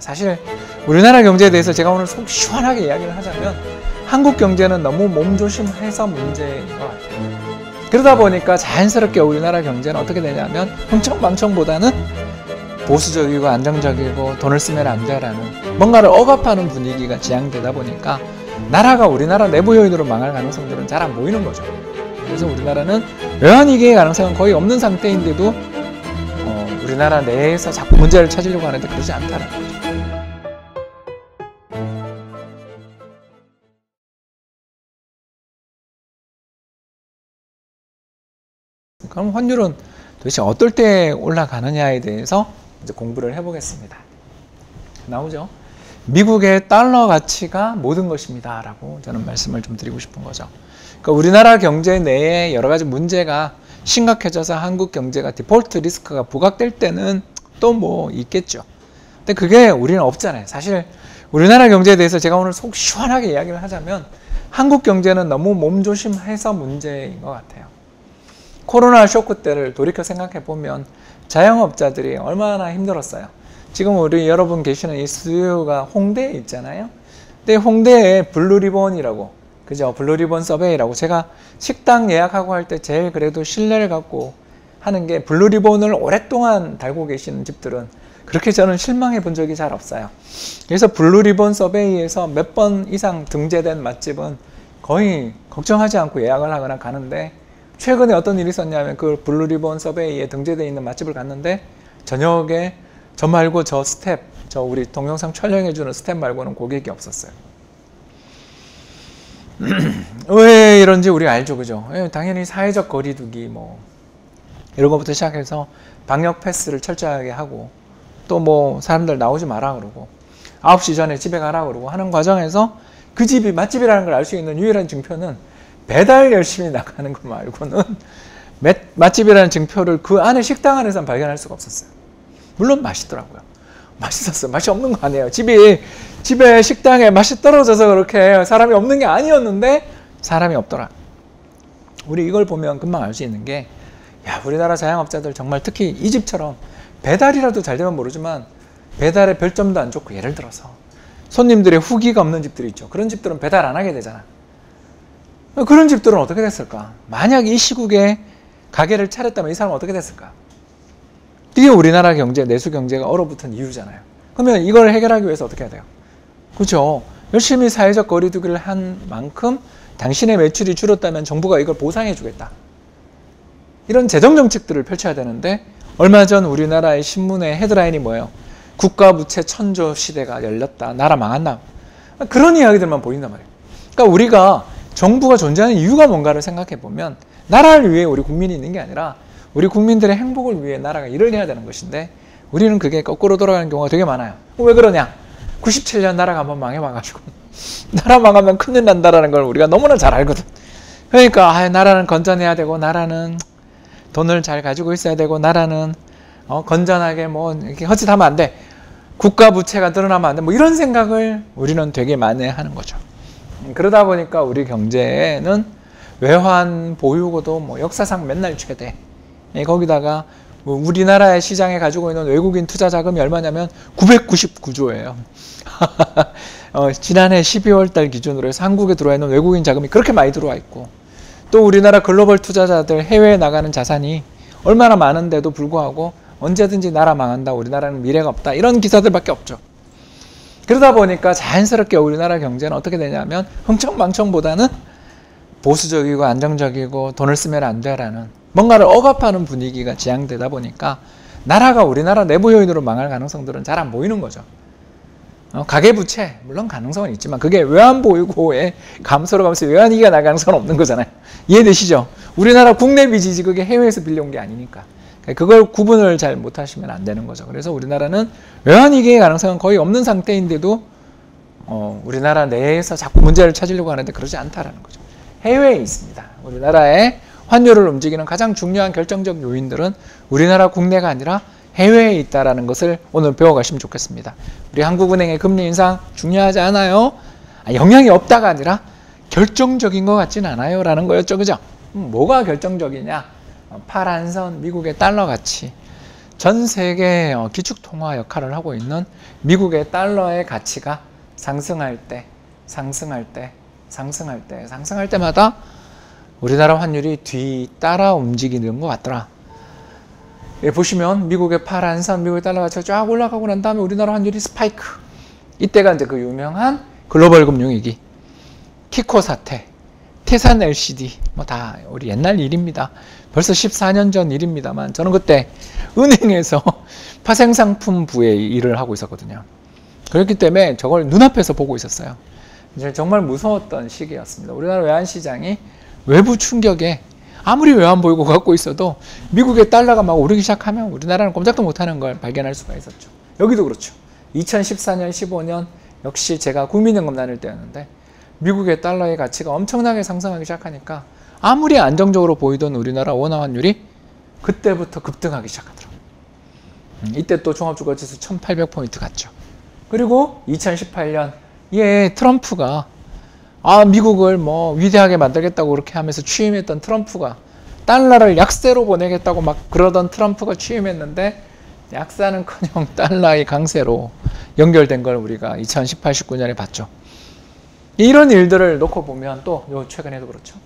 사실 우리나라 경제에 대해서 제가 오늘 속 시원하게 이야기를 하자면 한국 경제는 너무 몸조심해서 문제인 것 같아요. 그러다 보니까 자연스럽게 우리나라 경제는 어떻게 되냐면 흥청망청보다는 보수적이고 안정적이고 돈을 쓰면 안 돼라는 뭔가를 억압하는 분위기가 지향되다 보니까 나라가 우리나라 내부 요인으로 망할 가능성들은 잘 안 보이는 거죠. 그래서 우리나라는 외환위기의 가능성은 거의 없는 상태인데도 우리나라 내에서 자꾸 문제를 찾으려고 하는데 그러지 않다는 거죠. 그럼 환율은 도대체 어떨 때 올라가느냐에 대해서 이제 공부를 해보겠습니다. 나오죠? 미국의 달러 가치가 모든 것입니다 라고 저는 말씀을 좀 드리고 싶은 거죠. 그러니까 우리나라 경제 내에 여러 가지 문제가 심각해져서 한국 경제가 디폴트 리스크가 부각될 때는 또 뭐 있겠죠. 근데 그게 우리는 없잖아요. 사실 우리나라 경제에 대해서 제가 오늘 속 시원하게 이야기를 하자면 한국 경제는 너무 몸조심해서 문제인 것 같아요. 코로나 쇼크 때를 돌이켜 생각해 보면 자영업자들이 얼마나 힘들었어요. 지금 우리 여러분 계시는 이 스튜디오가 홍대에 있잖아요. 근데 홍대에 블루리본이라고, 그죠? 블루리본 서베이라고, 제가 식당 예약하고 할 때 제일 그래도 신뢰를 갖고 하는 게 블루리본을 오랫동안 달고 계시는 집들은 그렇게 저는 실망해 본 적이 잘 없어요. 그래서 블루리본 서베이에서 몇 번 이상 등재된 맛집은 거의 걱정하지 않고 예약을 하거나 가는데, 최근에 어떤 일이 있었냐면 그 블루리본 서베이에 등재되어 있는 맛집을 갔는데 저녁에 저 말고 저 우리 동영상 촬영해주는 스텝 말고는 고객이 없었어요. 왜 이런지 우리 알죠, 그죠? 당연히 사회적 거리두기 뭐 이런 것부터 시작해서 방역 패스를 철저하게 하고 또 뭐 사람들 나오지 마라 그러고 9시 전에 집에 가라 그러고 하는 과정에서 그 집이 맛집이라는 걸 알 수 있는 유일한 증표는 배달 열심히 나가는 거 말고는 맛집이라는 증표를 그 안에 식당 안에서는 발견할 수가 없었어요. 물론 맛있더라고요. 맛있었어요. 맛이 없는 거 아니에요. 집에 식당에 맛이 떨어져서 그렇게 사람이 없는 게 아니었는데 사람이 없더라. 우리 이걸 보면 금방 알 수 있는 게, 야, 우리나라 자영업자들 정말 특히 이 집처럼 배달이라도 잘 되면 모르지만 배달에 별점도 안 좋고, 예를 들어서 손님들의 후기가 없는 집들이 있죠. 그런 집들은 배달 안 하게 되잖아. 그런 집들은 어떻게 됐을까? 만약 이 시국에 가게를 차렸다면 이 사람은 어떻게 됐을까? 이게 우리나라 경제, 내수 경제가 얼어붙은 이유잖아요. 그러면 이걸 해결하기 위해서 어떻게 해야 돼요? 그렇죠? 열심히 사회적 거리두기를 한 만큼 당신의 매출이 줄었다면 정부가 이걸 보상해 주겠다. 이런 재정 정책들을 펼쳐야 되는데, 얼마 전 우리나라의 신문의 헤드라인이 뭐예요? 국가부채 천조 시대가 열렸다. 나라 망한다. 그런 이야기들만 보인단 말이에요. 그러니까 우리가 정부가 존재하는 이유가 뭔가를 생각해 보면 나라를 위해 우리 국민이 있는 게 아니라 우리 국민들의 행복을 위해 나라가 일을 해야 되는 것인데, 우리는 그게 거꾸로 돌아가는 경우가 되게 많아요. 왜 그러냐? 97년 나라가 한번 망해봐가지고 나라 망하면 큰일 난다라는 걸 우리가 너무나 잘 알거든. 그러니까 나라는 건전해야 되고, 나라는 돈을 잘 가지고 있어야 되고, 나라는 건전하게 뭐 이렇게 헛짓하면 안 돼. 국가 부채가 늘어나면 안 돼. 뭐 이런 생각을 우리는 되게 많이 하는 거죠. 그러다 보니까 우리 경제는 외환 보유고도 뭐 역사상 맨날 최대. 거기다가 우리나라의 시장에 가지고 있는 외국인 투자 자금이 얼마냐면 999조예요. 지난해 12월 달 기준으로 해서 한국에 들어와 있는 외국인 자금이 그렇게 많이 들어와 있고, 또 우리나라 글로벌 투자자들 해외에 나가는 자산이 얼마나 많은데도 불구하고 언제든지 나라 망한다, 우리나라는 미래가 없다, 이런 기사들밖에 없죠. 그러다 보니까 자연스럽게 우리나라 경제는 어떻게 되냐면 흥청망청보다는 보수적이고 안정적이고 돈을 쓰면 안 돼라는 뭔가를 억압하는 분위기가 지향되다 보니까 나라가 우리나라 내부 요인으로 망할 가능성들은 잘 안 보이는 거죠. 가계부채 물론 가능성은 있지만 그게 외환보유고의 감소로 가면서 외환위기가 날 가능성은 없는 거잖아요. 이해되시죠? 우리나라 국내 빚이지 그게 해외에서 빌려온 게 아니니까. 그걸 구분을 잘 못하시면 안 되는 거죠. 그래서 우리나라는 외환위기의 가능성은 거의 없는 상태인데도 우리나라 내에서 자꾸 문제를 찾으려고 하는데 그러지 않다라는 거죠. 해외에 있습니다. 우리나라의 환율을 움직이는 가장 중요한 결정적 요인들은 우리나라 국내가 아니라 해외에 있다라는 것을 오늘 배워가시면 좋겠습니다. 우리 한국은행의 금리 인상 중요하지 않아요? 영향이 없다가 아니라 결정적인 것 같진 않아요 라는 거였죠. 그죠? 뭐가 결정적이냐? 파란 선 미국의 달러 가치. 전 세계 기축통화 역할을 하고 있는 미국의 달러의 가치가 상승할 때마다 우리나라 환율이 뒤따라 움직이는 것 같더라. 예, 보시면 미국의 파란 선, 미국의 달러 가치가 쫙 올라가고 난 다음에 우리나라 환율이 스파이크. 이때가 이제 그 유명한 글로벌 금융위기, 키코 사태, 태산 LCD, 뭐 다 우리 옛날 일입니다. 벌써 14년 전 일입니다만 저는 그때 은행에서 파생상품부에 일을 하고 있었거든요. 그렇기 때문에 저걸 눈앞에서 보고 있었어요. 이제 정말 무서웠던 시기였습니다. 우리나라 외환시장이 외부 충격에 아무리 외환 보이고 갖고 있어도 미국의 달러가 막 오르기 시작하면 우리나라는 꼼짝도 못하는 걸 발견할 수가 있었죠. 여기도 그렇죠. 2014년, 15년 역시 제가 국민연금 다닐 때였는데 미국의 달러의 가치가 엄청나게 상승하기 시작하니까 아무리 안정적으로 보이던 우리나라 원화 환율이 그때부터 급등하기 시작하더라고요. 이때 또 종합주가지수 1800포인트 갔죠. 그리고 2018년 트럼프가 미국을 뭐 위대하게 만들겠다고 그렇게 하면서 취임했던 트럼프가 달러를 약세로 보내겠다고 막 그러던 트럼프가 취임했는데 약세는커녕 달러의 강세로 연결된 걸 우리가 2018, 19년에 봤죠. 이런 일들을 놓고 보면 또 최근에도 그렇죠.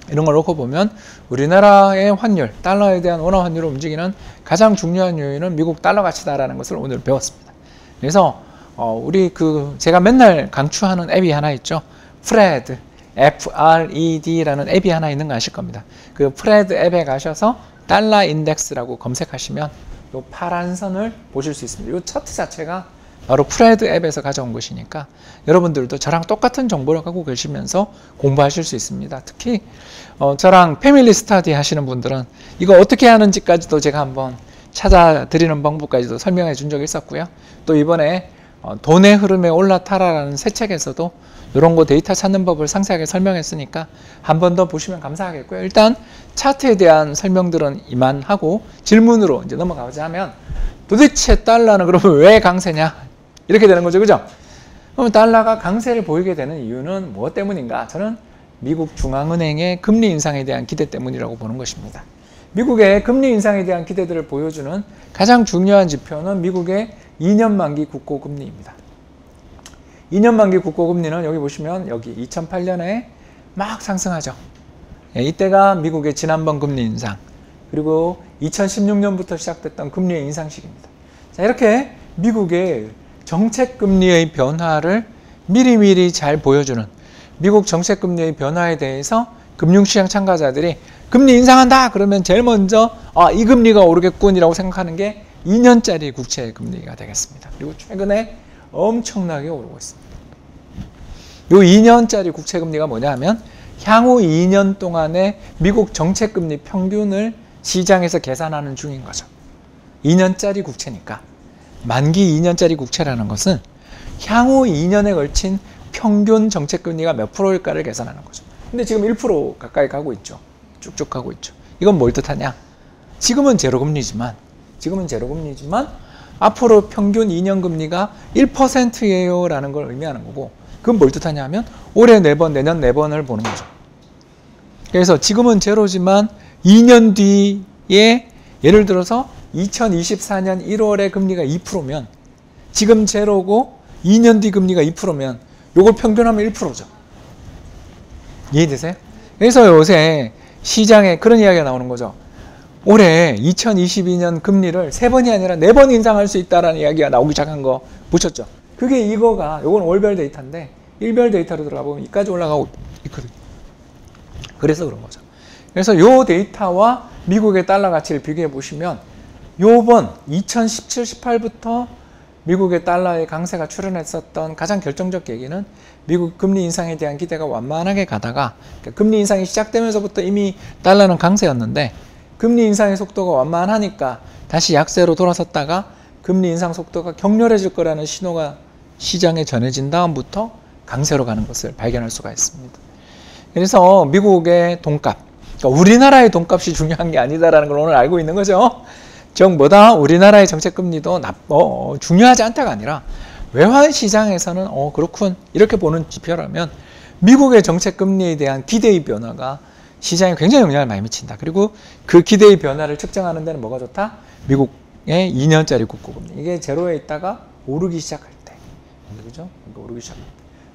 이런 걸 놓고 보면 우리나라의 환율, 달러에 대한 원화 환율을 움직이는 가장 중요한 요인은 미국 달러 가치다라는 것을 오늘 배웠습니다. 그래서 우리 제가 맨날 강추하는 앱이 하나 있죠. 프레드, FRED라는 앱이 하나 있는 거 아실 겁니다. 그 프레드 앱에 가셔서 달러 인덱스라고 검색하시면 요 파란 선을 보실 수 있습니다. 요 차트 자체가 바로 프레드 앱에서 가져온 것이니까 여러분들도 저랑 똑같은 정보를 갖고 계시면서 공부하실 수 있습니다. 특히 저랑 패밀리 스터디 하시는 분들은 이거 어떻게 하는지까지도 제가 한번 찾아드리는 방법까지도 설명해 준 적이 있었고요. 또 이번에 돈의 흐름에 올라타라라는 새 책에서도 이런 거 데이터 찾는 법을 상세하게 설명했으니까 한 번 더 보시면 감사하겠고요. 일단 차트에 대한 설명들은 이만하고 질문으로 이제 넘어가자면 도대체 달러는 그러면 왜 강세냐? 이렇게 되는 거죠. 그죠? 그럼 달러가 강세를 보이게 되는 이유는 무엇 때문인가? 저는 미국 중앙은행의 금리 인상에 대한 기대 때문이라고 보는 것입니다. 미국의 금리 인상에 대한 기대들을 보여주는 가장 중요한 지표는 미국의 2년 만기 국고금리입니다. 2년 만기 국고금리는 여기 보시면 여기 2008년에 막 상승하죠. 이때가 미국의 지난번 금리 인상, 그리고 2016년부터 시작됐던 금리의 인상 시기입니다. 자, 이렇게 미국의 정책금리의 변화를 미리미리 잘 보여주는 미국 정책금리의 변화에 대해서 금융시장 참가자들이 금리 인상한다 그러면 제일 먼저 이 금리가 오르겠군이라고 생각하는 게 2년짜리 국채 금리가 되겠습니다. 그리고 최근에 엄청나게 오르고 있습니다. 이 2년짜리 국채 금리가 뭐냐 하면 향후 2년 동안의 미국 정책금리 평균을 시장에서 계산하는 중인 거죠. 2년짜리 국채니까 만기 2년짜리 국채라는 것은 향후 2년에 걸친 평균 정책금리가 몇 프로일까를 계산하는 거죠. 근데 지금 1% 가까이 가고 있죠. 쭉쭉 가고 있죠. 이건 뭘 뜻하냐? 지금은 제로금리지만 앞으로 평균 2년 금리가 1%예요 라는 걸 의미하는 거고, 그건 뭘 뜻하냐 하면 올해 4번, 내년 4번을 보는 거죠. 그래서 지금은 제로지만 2년 뒤에 예를 들어서 2024년 1월에 금리가 2%면 지금 제로고 2년 뒤 금리가 2%면 요걸 평균하면 1%죠. 이해되세요? 그래서 요새 시장에 그런 이야기가 나오는 거죠. 올해 2022년 금리를 3번이 아니라 4번 인상할 수 있다라는 이야기가 나오기 시작한 거 보셨죠? 그게 이거가 요건 월별 데이터인데 일별 데이터로 들어가 보면 이까지 올라가고 있거든요. 그래서 그런 거죠. 그래서 요 데이터와 미국의 달러 가치를 비교해 보시면 요번 2017, 18부터 미국의 달러의 강세가 출현했었던 가장 결정적 계기는 미국 금리 인상에 대한 기대가 완만하게 가다가, 그러니까 금리 인상이 시작되면서부터 이미 달러는 강세였는데 금리 인상의 속도가 완만하니까 다시 약세로 돌아섰다가 금리 인상 속도가 격렬해질 거라는 신호가 시장에 전해진 다음부터 강세로 가는 것을 발견할 수가 있습니다. 그래서 미국의 돈값, 그러니까 우리나라의 돈값이 중요한 게 아니다라는 걸 오늘 알고 있는 거죠. 즉 뭐다 우리나라의 정책금리도 중요하지 않다가 아니라 외환시장에서는 그렇군 이렇게 보는 지표라면 미국의 정책금리에 대한 기대의 변화가 시장에 굉장히 영향을 많이 미친다. 그리고 그 기대의 변화를 측정하는 데는 뭐가 좋다? 미국의 2년짜리 국고금리. 이게 제로에 있다가 오르기 시작할 때. 그죠? 오르기 시작할 때.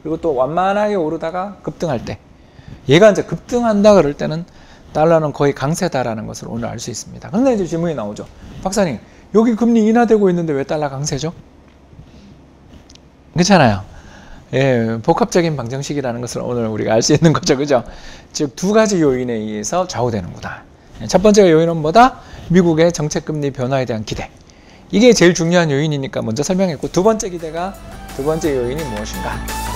그리고 또 완만하게 오르다가 급등할 때. 얘가 이제 급등한다 그럴 때는 달러는 거의 강세다라는 것을 오늘 알 수 있습니다. 근데 이제 질문이 나오죠. 박사님, 여기 금리 인하되고 있는데 왜 달러 강세죠? 그렇잖아요. 예, 복합적인 방정식이라는 것을 오늘 우리가 알 수 있는 거죠. 그죠? 즉, 두 가지 요인에 의해서 좌우되는구나. 첫 번째 요인은 뭐다? 미국의 정책금리 변화에 대한 기대. 이게 제일 중요한 요인이니까 먼저 설명했고, 두 번째 요인이 무엇인가?